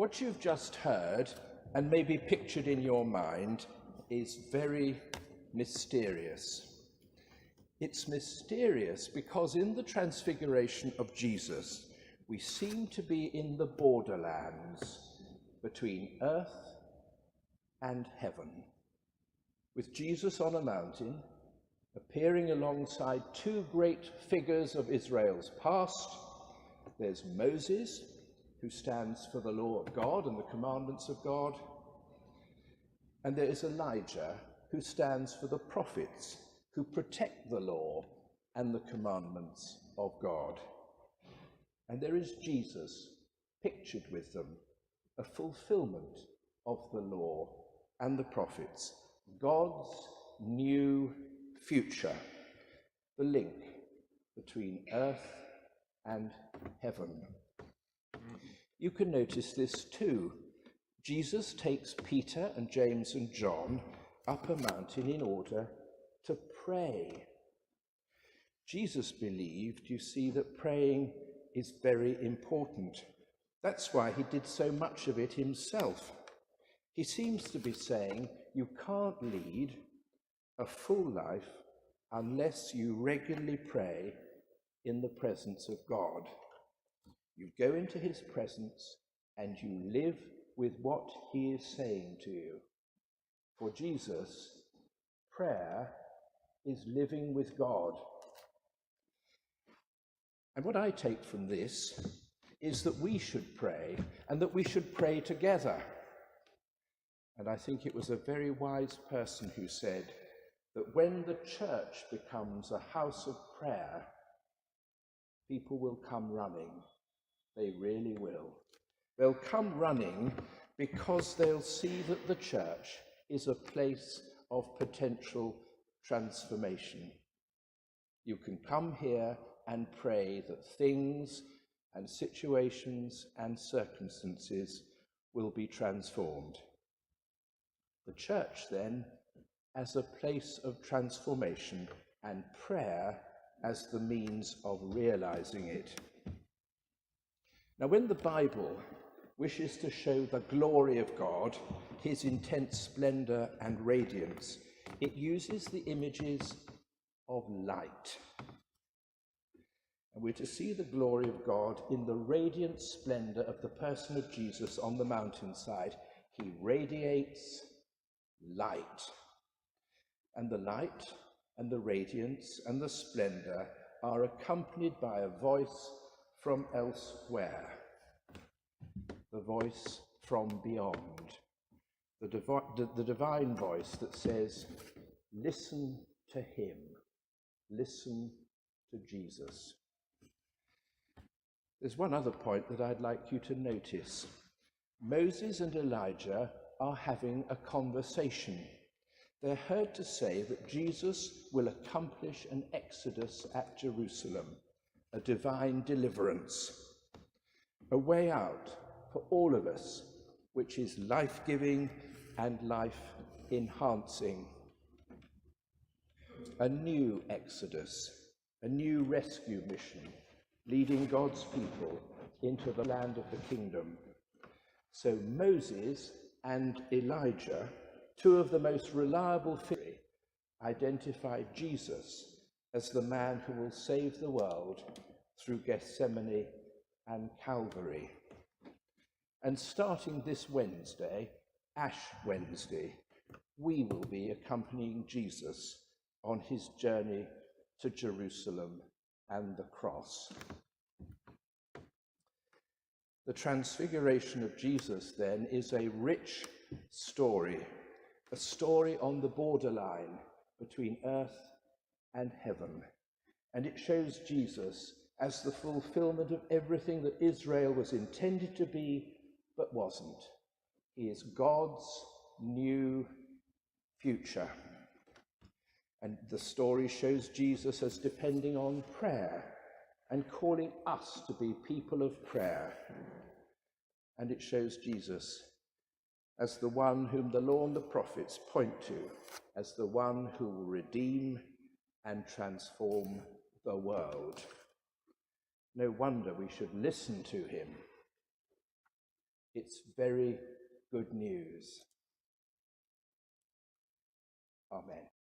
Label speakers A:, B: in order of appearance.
A: What you've just heard, and maybe pictured in your mind, is very mysterious. It's mysterious because in the transfiguration of Jesus, we seem to be in the borderlands between earth and heaven, with Jesus on a mountain, appearing alongside two great figures of Israel's past. There's Moses, who stands for the law of God and the commandments of God, and there is Elijah, who stands for the prophets, who protect the law and the commandments of God. And there is Jesus, pictured with them, a fulfillment of the law and the prophets, God's new future, the link between earth and heaven. You can notice this too. Jesus takes Peter and James and John up a mountain in order to pray. Jesus believed, you see, that praying is very important. That's why he did so much of it himself. He seems to be saying you can't lead a full life unless you regularly pray in the presence of God. You go into his presence and you live with what he is saying to you. For Jesus, prayer is living with God. And what I take from this is that we should pray, and that we should pray together. And I think it was a very wise person who said that when the church becomes a house of prayer, people will come running. They really will. They'll come running because they'll see that the church is a place of potential transformation. You can come here and pray that things and situations and circumstances will be transformed. The church, then, as a place of transformation, and prayer as the means of realizing it. Now, when the Bible wishes to show the glory of God, his intense splendor and radiance, it uses the images of light. And we're to see the glory of God in the radiant splendor of the person of Jesus on the mountainside. He radiates light. And the light and the radiance and the splendor are accompanied by a voice from elsewhere, the voice from beyond, the divine voice that says, listen to him, listen to Jesus. There's one other point that I'd like you to notice. Moses and Elijah are having a conversation. They're heard to say that Jesus will accomplish an exodus at Jerusalem, a divine deliverance, a way out for all of us, which is life-giving and life-enhancing. A new exodus, a new rescue mission, leading God's people into the land of the kingdom. So Moses and Elijah, two of the most reliable figures, identified Jesus as the man who will save the world through Gethsemane and Calvary. And starting this Wednesday, Ash Wednesday, we will be accompanying Jesus on his journey to Jerusalem and the cross. The transfiguration of Jesus, then, is a rich story, a story on the borderline between earth and heaven. And it shows Jesus as the fulfillment of everything that Israel was intended to be, but wasn't. He is God's new future. And the story shows Jesus as depending on prayer and calling us to be people of prayer. And it shows Jesus as the one whom the law and the prophets point to, as the one who will redeem and transform the world. No wonder we should listen to him. It's very good news. Amen.